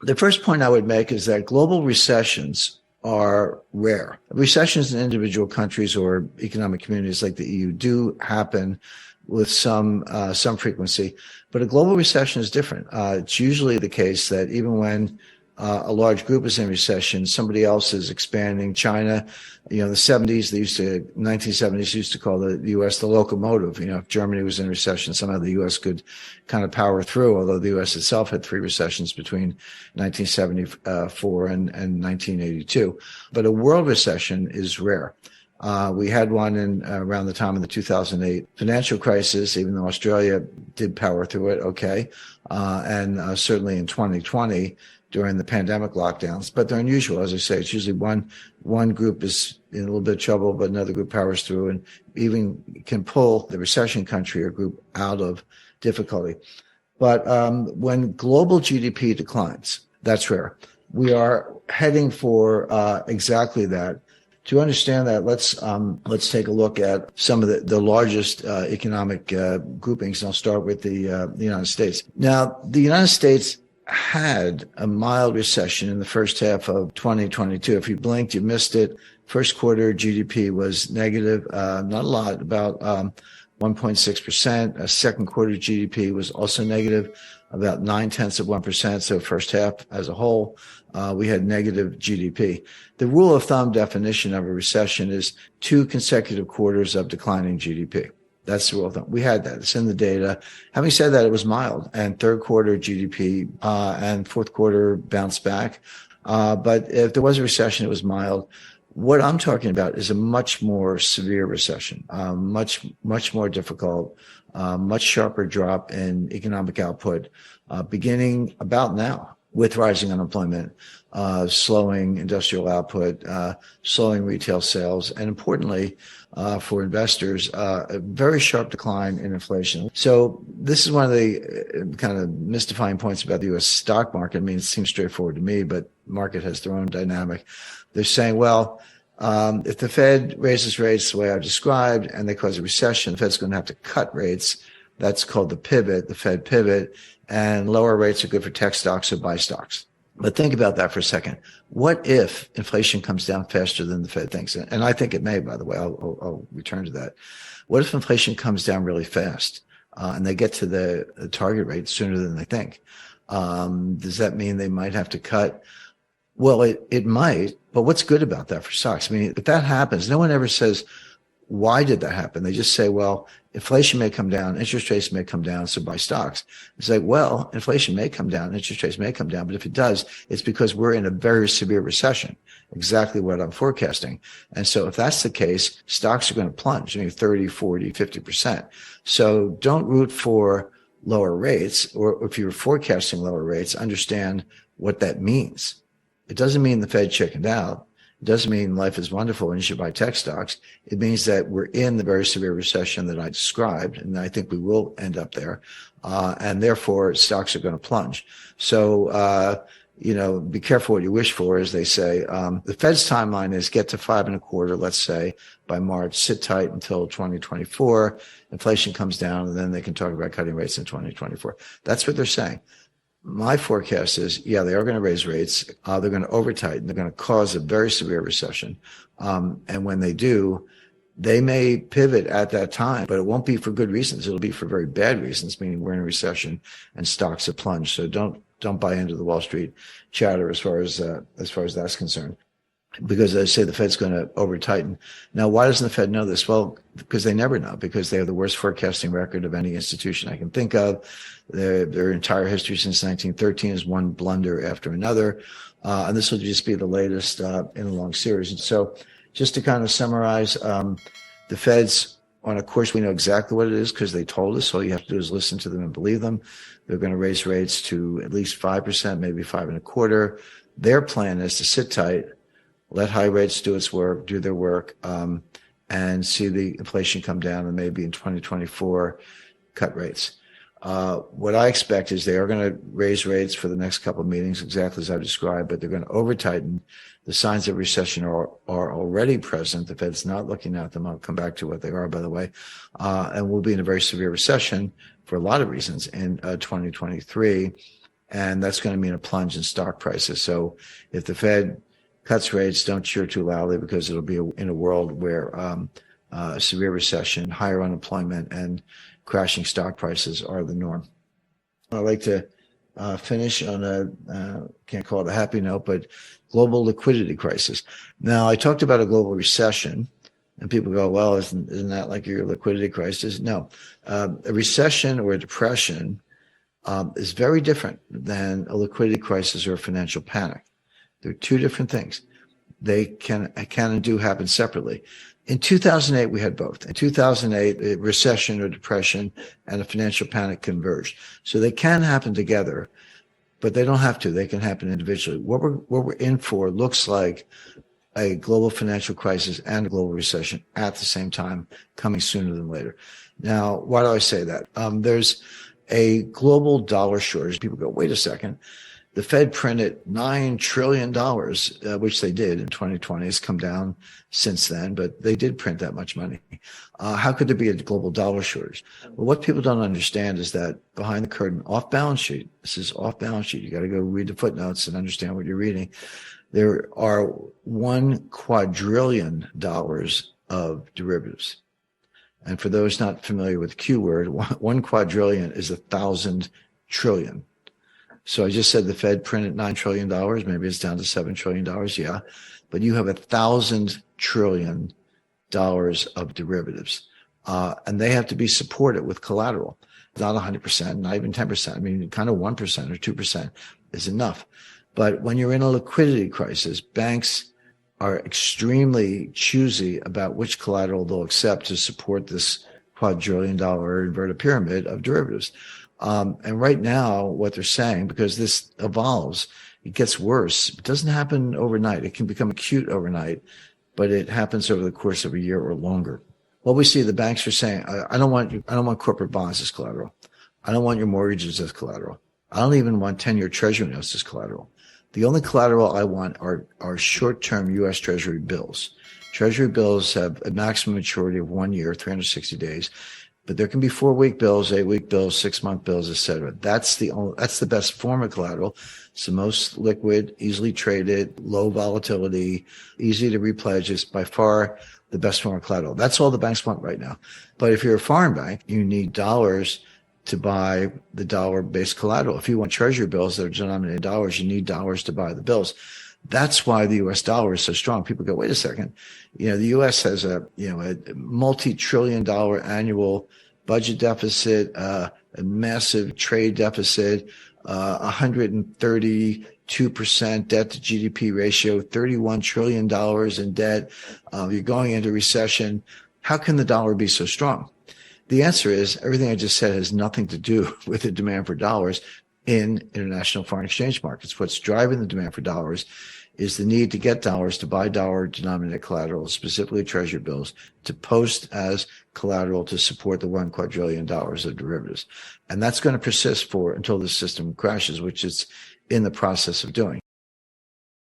The first point I would make is that global recessions are rare. Recessions in individual countries or economic communities like the EU do happen with some frequency, but a global recession is different. It's usually the case that even when a large group is in recession, somebody else is expanding. China, the 1970s used to call the U.S. the locomotive. If Germany was in recession, somehow the U.S. could kind of power through, although the U.S. itself had 3 recessions between 1974 and 1982. But a world recession is rare. We had one around the time of the 2008 financial crisis, even though Australia did power through it okay, and certainly in 2020 during the pandemic lockdowns. But they're unusual, as I say. It's usually one group is in a little bit of trouble, but another group powers through and even can pull the recession country or group out of difficulty. But when global GDP declines, that's rare. We are heading for exactly that. To understand that, let's take a look at some of the largest economic groupings. And I'll start with the United States. Now, the United States had a mild recession in the first half of 2022. If you blinked, you missed it. First quarter GDP was negative, not a lot, about 1.6%. Second quarter GDP was also negative, about 0.9%. So first half as a whole, we had negative GDP. The rule of thumb definition of a recession is 2 consecutive quarters of declining GDP. That's the rule of thumb. We had that. It's in the data. Having said that, it was mild, and third quarter GDP and fourth quarter bounced back. But if there was a recession, it was mild. What I'm talking about is a much more severe recession, much more difficult, much sharper drop in economic output, beginning about now with rising unemployment, slowing industrial output, slowing retail sales, and importantly, for investors, a very sharp decline in inflation. So this is one of the kind of mystifying points about the U.S. stock market. I mean, it seems straightforward to me, but the market has their own dynamic. They're saying, well, if the Fed raises rates the way I've described and they cause a recession, the Fed's going to have to cut rates. That's called the pivot, the Fed pivot, and lower rates are good for tech stocks or buy stocks. But think about that for a second. What if inflation comes down faster than the Fed thinks? And I think it may, by the way. I'll return to that. What if inflation comes down really fast and they get to the target rate sooner than they think? Does that mean they might have to cut? Well, it might, but what's good about that for stocks? I mean, if that happens, no one ever says, why did that happen? They just say, well, inflation may come down, interest rates may come down, so buy stocks. It's like, well, inflation may come down, interest rates may come down, but if it does, it's because we're in a very severe recession, exactly what I'm forecasting. And so if that's the case, stocks are going to plunge, 30, 40, 50%. So don't root for lower rates, or if you're forecasting lower rates, understand what that means. It doesn't mean the Fed chickened out. It doesn't mean life is wonderful and you should buy tech stocks. It means that we're in the very severe recession that I described, and I think we will end up there. And therefore, stocks are going to plunge. So, be careful what you wish for, as they say. The Fed's timeline is get to 5.25%, let's say, by March, sit tight until 2024. Inflation comes down, and then they can talk about cutting rates in 2024. That's what they're saying. My forecast is, they are going to raise rates. They're going to over-tighten. They're going to cause a very severe recession. And when they do, they may pivot at that time, but it won't be for good reasons. It'll be for very bad reasons, meaning we're in a recession and stocks have plunged. So don't buy into the Wall Street chatter as far as that's concerned. Because as I say, the Fed's going to over-tighten. Now, why doesn't the Fed know this? Well, because they never know, because they have the worst forecasting record of any institution I can think of. Their entire history since 1913 is one blunder after another. And this will just be the latest in a long series. And so just to kind of summarize, the Fed's on a course. We know exactly what it is because they told us. All you have to do is listen to them and believe them. They're going to raise rates to at least 5%, maybe 5.25%. Their plan is to sit tight, let high rates do their work, and see the inflation come down, and maybe in 2024 cut rates. What I expect is they are going to raise rates for the next couple of meetings, exactly as I've described, but they're going to over-tighten. The signs of recession are already present. The Fed's not looking at them. I'll come back to what they are, by the way. And we'll be in a very severe recession for a lot of reasons in 2023. And that's going to mean a plunge in stock prices. So if the Fed cuts rates, don't cheer too loudly, because it'll be in a world where severe recession, higher unemployment, and crashing stock prices are the norm. I'd like to finish on can't call it a happy note, but global liquidity crisis. Now, I talked about a global recession, and people go, well, isn't that like your liquidity crisis? No. A recession or a depression is very different than a liquidity crisis or a financial panic. They're two different things. They can and do happen separately. In 2008, we had both. In 2008, a recession or depression and a financial panic converged. So they can happen together, but they don't have to. They can happen individually. What we're in for looks like a global financial crisis and a global recession at the same time, coming sooner than later. Now, why do I say that? There's a global dollar shortage. People go, wait a second. The Fed printed $9 trillion, which they did in 2020. It's come down since then, but they did print that much money. How could there be a global dollar shortage? Well, what people don't understand is that behind the curtain, off balance sheet, this is off balance sheet. You got to go read the footnotes and understand what you're reading. There are $1 quadrillion of derivatives. And for those not familiar with the Q word, 1 quadrillion is 1,000 trillion. So I just said the Fed printed $9 trillion. Maybe it's down to $7 trillion. Yeah. But you have 1,000 trillion of derivatives. And they have to be supported with collateral. Not 100%, not even 10%. I mean, kind of 1% or 2% is enough. But when you're in a liquidity crisis, banks are extremely choosy about which collateral they'll accept to support this quadrillion-dollar inverted pyramid of derivatives. And right now, what they're saying, because this evolves, it gets worse. It doesn't happen overnight. It can become acute overnight, but it happens over the course of a year or longer. What we see, the banks are saying, I don't want corporate bonds as collateral. I don't want your mortgages as collateral. I don't even want 10-year treasury notes as collateral. The only collateral I want are short-term U.S. Treasury bills. Treasury bills have a maximum maturity of 1 year, 360 days. But there can be 4-week bills, 8-week bills, 6-month bills, etc. That's the best form of collateral. It's the most liquid, easily traded, low volatility, easy to repledge. It's by far the best form of collateral. That's all the banks want right now. But if you're a foreign bank, you need dollars to buy the dollar-based collateral. If you want treasury bills that are denominated in dollars, you need dollars to buy the bills. That's why the U.S. dollar is so strong. People go, wait a second. The U.S. has a multi-trillion-dollar annual budget deficit, a massive trade deficit, 132% debt to GDP ratio, $31 trillion in debt. You're going into recession. How can the dollar be so strong? The answer is everything I just said has nothing to do with the demand for dollars in international foreign exchange markets. What's driving the demand for dollars is the need to get dollars to buy dollar-denominated collateral, specifically treasury bills, to post as collateral to support the $1 quadrillion of derivatives. And that's going to persist until the system crashes, which it's in the process of doing.